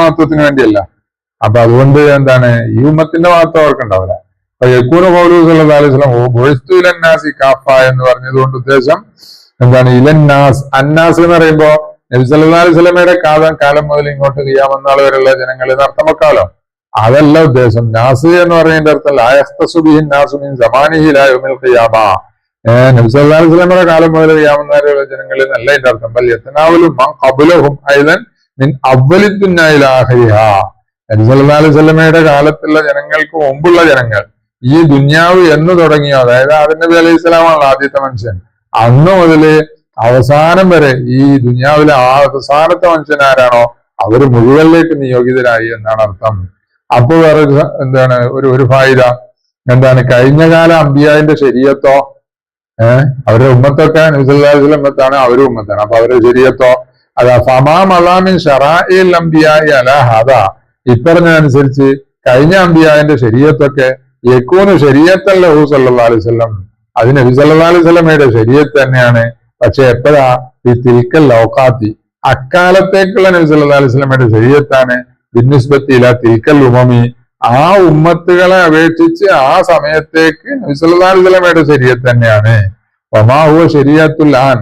മഹത്വത്തിന് വേണ്ടിയല്ല. അപ്പൊ അതുകൊണ്ട് എന്താണ് ഈ ഉമ്മത്തിന്റെ മഹത്വം അവർക്കുണ്ടാവില്ല. അപ്പൊ യക്കൂന് ഖൗലു സല്ലല്ലാഹു അലൈഹി വസല്ലം ബുഇസ്തു ഇലന്നാസി കാഫ എന്ന് പറഞ്ഞതുകൊണ്ട് ഉദ്ദേശം എന്താണ്? ഇലന്നാസ്, അന്നാസ് എന്ന് പറയുമ്പോ നബി സല്ലല്ലാഹു അലൈഹി വസല്ലമയുടെ കാലം മുതൽ ഇങ്ങോട്ട് ഖിയാമത്ത് നാൾ വരെയുള്ള ജനങ്ങൾ എന്ന് അർത്ഥം വെക്കാലോ. അതല്ല ഉദ്ദേശം. നാസ് എന്ന് പറയുന്നതിന്റെ അർത്ഥം ലാ യഖ്തസു ബിഹി നാസു മിൻ സമാനിഹി ഇലാ യൗമിൽ ഖിയാമ. നബി സല്ലല്ലാഹു അലൈഹി വസല്ലമയുടെ കാലം മുതൽ ഖിയാമത്ത് നാൾ വരെയുള്ള ജനങ്ങളിൽ എന്നല്ല ഇതിന്റെ അർത്ഥം. ബൽ യതനാവലു മൻ ഖബ്ലഹും അയ്ദൻ മിൻ അവ്വലി ദുനിയ ഇലാ ആഖിരിഹാ. നബി സല്ലല്ലാഹു അലൈഹി വസല്ലമയുടെ കാലത്തുള്ള ജനങ്ങൾക്ക് മുമ്പുള്ള ജനങ്ങൾ ഈ ദുന്യാവ് എന്ന് തുടങ്ങിയോ, അതായത് ആദം നബി അലൈഹി സ്വലാമാണല്ലോ ആദ്യത്തെ മനുഷ്യൻ, അന്ന് മുതല് അവസാനം വരെ ഈ ദുന്യാവിലെ അവസാനത്തെ മനുഷ്യൻ ആരാണോ അവര് മുഴുവനിലേക്ക് നിയോഗിതരായി എന്നാണ് അർത്ഥം. അപ്പൊ വേറെ എന്താണ് ഒരു ഫായിദ എന്താണ്? കഴിഞ്ഞകാല അമ്പിയാന്റെ ശരീഅത്തോ അവരുടെ ഉമ്മത്തൊക്കെ നബി സല്ലല്ലാഹു അലൈഹി വസല്ലം ഉമ്മത്താണ്, അവരും ഉമ്മത്താണ്. അപ്പൊ അവരുടെ ശരീഅത്തോ അതാ ഫമാ മളാമിൻ ശറാഇൽ അംബിയാഇ അലാ ഹദാ, ഇപ്പറഞ്ഞതനുസരിച്ച് കഴിഞ്ഞ അമ്പിയാന്റെ ശരീഅത്തൊക്കെ യകൂനു ശരീഅത്തൻ ലഹു സല്ലല്ലാഹു അലൈഹി വസല്ലം, അത് നബി സല്ലല്ലാഹു അലൈഹി വസല്ലമയുടെ ശരീഅത്ത് തന്നെയാണ്. പക്ഷെ എപ്പോഴാ? ഈ തിൽക്കൽ ഔഖാത്തി, അക്കാലത്തേക്കുള്ള നബി സല്ലല്ലാഹു അലൈഹി വസല്ലമയുടെ ശരീഅത്താണ്. ബിന്നിസ്ബത്തി ഇലാ തിൽക്കൽ ഉമമി, ആ ഉമ്മത്തുകളെ അപേക്ഷിച്ച് ആ സമയത്തേക്ക് നബി സല്ലല്ലാഹു അലൈഹി വസല്ലമയുടെ ശരീഅത്ത് തന്നെയാണ്. വമാ ഹുവ ശരീഅത്തുൽ ആൻ,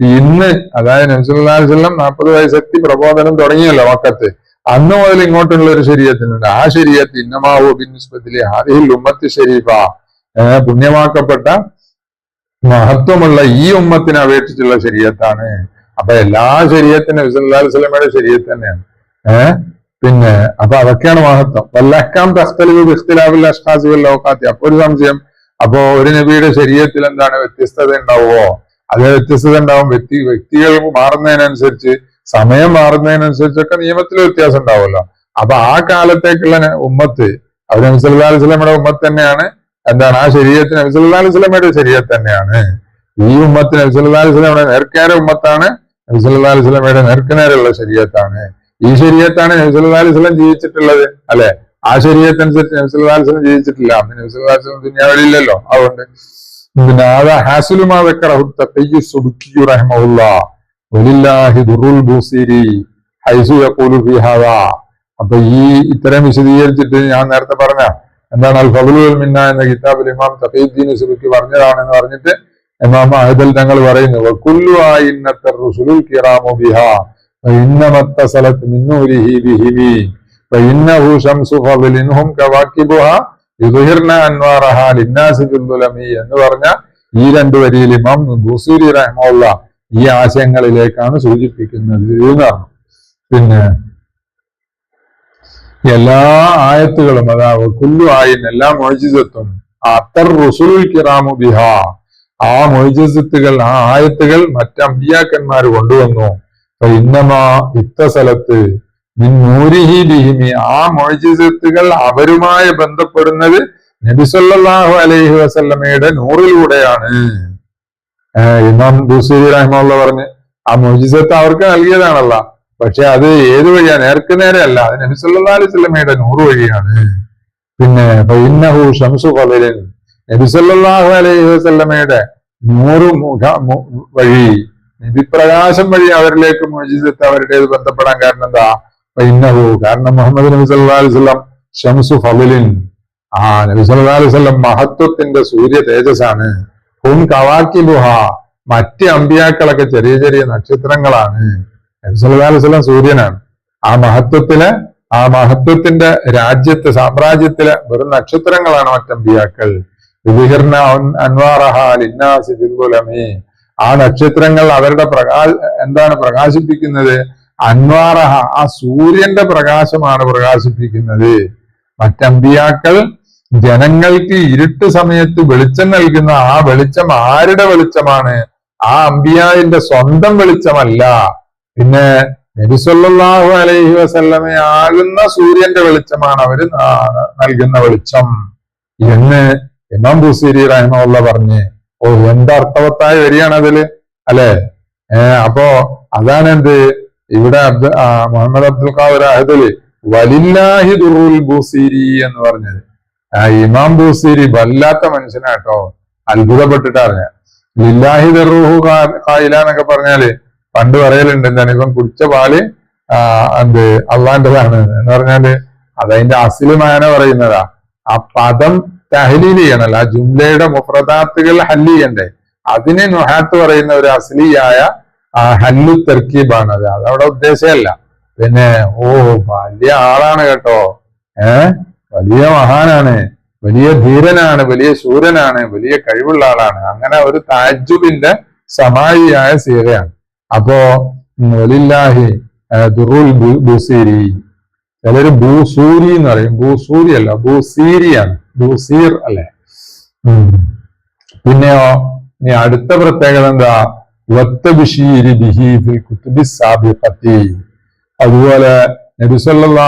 ഇന്ന് അതായത് നബി സല്ലല്ലാഹു അലൈഹി വസല്ലം 40 വയസ്സെത്തി പ്രബോധനം തുടങ്ങിയല്ലോ മക്കത്ത്, അന്ന് മുതൽ ഇങ്ങോട്ടുള്ള ഒരു ശരീഅത്തുണ്ട്. ആ ശരീഅത്ത് ഇന്നമാ ഹുവ ബിന്നിസ്ബത്തി ഹാദിഹിൽ ഉമ്മത്തി ശരീഫ, പുണ്യമാക്കപ്പെട്ട മഹത്വമുള്ള ഈ ഉമ്മത്തിനെ അപേക്ഷിച്ചുള്ള ശരീഅത്താണ്. അപ്പൊ എല്ലാ ശരീഅത്തിനും നബി സല്ലല്ലാഹു അലൈഹി വസല്ലമയുടെ ശരീഅത്ത് തന്നെയാണ്. പിന്നെ അപ്പൊ അതൊക്കെയാണ് മഹത്വം. വല്ലഹ്കാം തഖ്തലിഫു ബിഖ്തിലാഫിൽ അശ്ഖാസി വൽ ഔഖാത്തി. അപ്പൊ ഒരു സംശയം, അപ്പോ ഒരു നബിയുടെ ശരീഅത്തിൽ എന്താണ് വ്യത്യസ്തത ഉണ്ടാവുമോ? അതേ വ്യത്യസ്തത ഉണ്ടാവും. വ്യക്തികൾ മാറുന്നതിനനുസരിച്ച്, സമയം മാറുന്നതിനനുസരിച്ചൊക്കെ നിയമത്തിൽ വ്യത്യാസം ഉണ്ടാവുമല്ലോ. അപ്പൊ ആ കാലത്തേക്കുള്ള ഉമ്മത്ത് അവർ നബി സല്ലല്ലാഹു അലൈഹി വസല്ലമയുടെ ഉമ്മത്ത് തന്നെയാണ്. എന്താണ്? ആ ശരീഅത്തിന് നബി സല്ലല്ലാഹു അലൈഹി വസല്ലമയുടെ ശരീഅത്ത് തന്നെയാണ്. ഈ ഉമ്മത്തിന് നബി സല്ലല്ലാഹു അലൈഹി വസല്ലമയുടെ നേർക്കേര ഉമ്മത്താണ്, നബി സല്ലല്ലാഹു അലൈഹി വസല്ലമയുടെ നേർക്കുനേരുള്ള ശരീഅത്താണ്. ഈ ശരീഅത്താണ് നബി സല്ലല്ലാഹു അലൈഹി വസല്ലം ജീവിച്ചിട്ടുള്ളത്, അല്ലെ? ആ ശരീഅത്ത് അനുസരിച്ച് നബി സല്ലല്ലാഹു അലൈഹി വസല്ലം ജീവിച്ചിട്ടില്ല. നബി സല്ലല്ലാഹു അലൈഹി വസല്ലം ദുനിയാവിലില്ലല്ലോ. അതുകൊണ്ട് പിന്നെ അതാ ഹാസിലുമാ ദക്കറഹു തഖയ്യു സുബ്കി റഹിമഹുല്ലാഹ് വലില്ലാഹി ദുറുൽ ബുസീരി ഹൈസു യഖൂലു ഫീ ഹാദാ. അപ്പൊ ഈ ഇത്തരം വിശദീകരിച്ചിട്ട് ഞാൻ നേരത്തെ പറഞ്ഞ എന്താണ് അൽ ഫദ്ലു വൽ മിന്ന എന്ന കിതാബിൽ ഇമാം തഖീദ്ദീൻ സുബ്കി പറഞ്ഞതാണെന്ന് പറഞ്ഞിട്ട് ഇമാം അഹ്ദൽ തങ്ങൾ പറയുന്നു, വകുല്ലു ആയിന്നത്തർ റുസുലുൽ കിറാമു ബിഹാ വഇന്നമത്തസലത് മിൻ നൂരിഹി ബിഹിമി വഇന്നഹു ശംസു ഫദ്ലിൻഹും കവാകിബുഹാ യുദ്ഹിർന അൻവാറഹാ ലിന്നാസി ബിൽദുലമി എന്ന് പറഞ്ഞ ഈ രണ്ടു വരിയിൽ ഇമാം ബുസീരി റഹിമഹുല്ലാഹ് ഈ ആശയങ്ങളിലേക്കാണ് സൂചിപ്പിക്കുന്നത് എന്ന് പറഞ്ഞു. പിന്നെ എല്ലാ ആയത്തുകളും അതാ കുല്ലു ആയിൻ എല്ലാ മൊയ്ജിസത്തും അത്തർ റുസുലുൽ കിറാമു ബിഹാ, ആ മൊയ്ജിസത്തുകൾ ആ ആയത്തുകൾ മറ്റ് അമ്പിയാക്കന്മാർ കൊണ്ടുവന്നു. ഇന്നമാ ഇത്തസലത്ത് മിൻ നൂരിഹി ബിഹിമി, ആ മൊയ്ജിസത്തുകൾ അവരുമായി ബന്ധപ്പെടുന്നത് നബി സല്ലല്ലാഹു അലൈഹി വസല്ലമയുടെ നൂറിലൂടെയാണ്. ഇമാം ബുസീരി റഹിമഹുല്ലാഹ് പറഞ്ഞ് ആ മൊയ്ജിസത്ത് അവർക്ക് നൽകിയതാണല്ല, പക്ഷെ അത് ഏത് വഴിയാണ്? നേർക്ക് നേരെ അല്ല, അത് നബി സല്ലല്ലാഹു അലൈഹി വസല്ലമയുടെ നൂറ് വഴിയാണ്. പിന്നെ ഇന്നഹു ശംസു ഫളിൻ, നബി സല്ലല്ലാഹു അലൈഹി വസല്ലമയുടെ നൂറ് വഴി, നബിപ്രകാശം വഴി അവരിലേക്ക് മൊയ്ജിസത്ത് അവരുടേത് ബന്ധപ്പെടാൻ കാരണം എന്താ? ഇന്നഹു, കാരണം മുഹമ്മദ് നബി സല്ലല്ലാഹു അലൈഹി വസല്ലം ശംസു ഫളിൻ, ആ നബി സല്ലല്ലാഹു അലൈഹി വസല്ലം മഹത്വത്തിന്റെ സൂര്യ തേജസ്സാണ്. ഹും കവാകിബുഹ, മറ്റ് അമ്പിയാക്കളൊക്കെ ചെറിയ ചെറിയ നക്ഷത്രങ്ങളാണ്. നബി സല്ലല്ലാഹു അലൈഹി വസല്ലം സൂര്യനാണ്. ആ മഹത്വത്തിന്റെ രാജ്യത്ത് സാമ്രാജ്യത്തിലെ വെറും നക്ഷത്രങ്ങളാണ് മറ്റമ്പിയാക്കൾ. യുദ്ഹിർന അൻവാറഹ ലിന്നാസി ബിൽദുലമി, ആ നക്ഷത്രങ്ങൾ അവരുടെ എന്താണ് പ്രകാശിപ്പിക്കുന്നത്? അൻവാറഹ, ആ സൂര്യന്റെ പ്രകാശമാണ് പ്രകാശിപ്പിക്കുന്നത്. മറ്റമ്പിയാക്കൾ ജനങ്ങൾക്ക് ഇരുട്ട് സമയത്ത് വെളിച്ചം നൽകുന്ന ആ വെളിച്ചം ആരുടെ വെളിച്ചമാണ്? ആ അമ്പിയായിന്റെ സ്വന്തം വെളിച്ചമല്ല, പിന്നെ നബി സല്ലല്ലാഹു അലൈഹി വസല്ലമയാകുന്ന സൂര്യന്റെ വെളിച്ചമാണ് അവര് നൽകുന്ന വെളിച്ചം എന്ന് ഇമാം ബുസീരി റഹിമഹുല്ലാഹ് പറഞ്ഞ്. ഓ, എന്താ അർത്ഥവത്തായ വരികയാണ് അതില്, അല്ലെ? അപ്പോ അതാണ് എന്ത് ഇവിടെ മുഹമ്മദ് അബ്ദുൽ ഖാദിർ അഹ്ദലി വലില്ലാഹി ദുറുൽ ബുസീരി എന്ന് പറഞ്ഞത്. ഇമാം ബുസീരി വല്ലാത്ത മനുഷ്യനാട്ടോ, അത്ഭുതപ്പെട്ടിട്ടാണ്. ലില്ലാഹി ദറുഹു ഖായില എന്നൊക്കെ പറഞ്ഞാല് പണ്ട് പറയലുണ്ട്, എന്താണ് ഇവൻ കുടിച്ച പാല് എന്ത് അള്ളാന്റെതാണ് എന്ന് പറഞ്ഞാല് അതതിന്റെ അസിലുമാന പറയുന്നതാ. ആ പദം തഹ്ലീൽ ചെയ്യണല്ലോ, ആ ജുംലയുടെ മുഫ്രദാത്തുകൾ ഹല്ല് ചെയ്യണ്ടേ. അതിനെ നുഹാത്ത് പറയുന്ന ഒരു അസ്ലിയായ ഹല്ലു തർക്കീബാണ് അത്. അതവിടെ ഉദ്ദേശമല്ല. പിന്നെ വലിയ ആളാണ് കേട്ടോ, വലിയ മഹാനാണ്, വലിയ ധീരനാണ്, വലിയ ശൂരനാണ്, വലിയ കഴിവുള്ള ആളാണ്, അങ്ങനെ ഒരു താജ്ജുബിന്റെ സമായിയായ സീറയാണ്. അപ്പോ വലില്ലാഹി ദുറുൽ ബുസീരി, ചിലര് ബൂസൂരി എന്ന് പറയും. ബൂസൂരി അല്ല, ബൂസീരിയാണ്, ബൂസീർ അല്ലെ. പിന്നെയോ ഇനി അടുത്ത പ്രത്യേകത എന്താ? വത്തബിഷീരി ബിഹി ഫിൽ കുതുബി സാബിഖത്തി. അതുപോലെ നബി സല്ലല്ലാഹു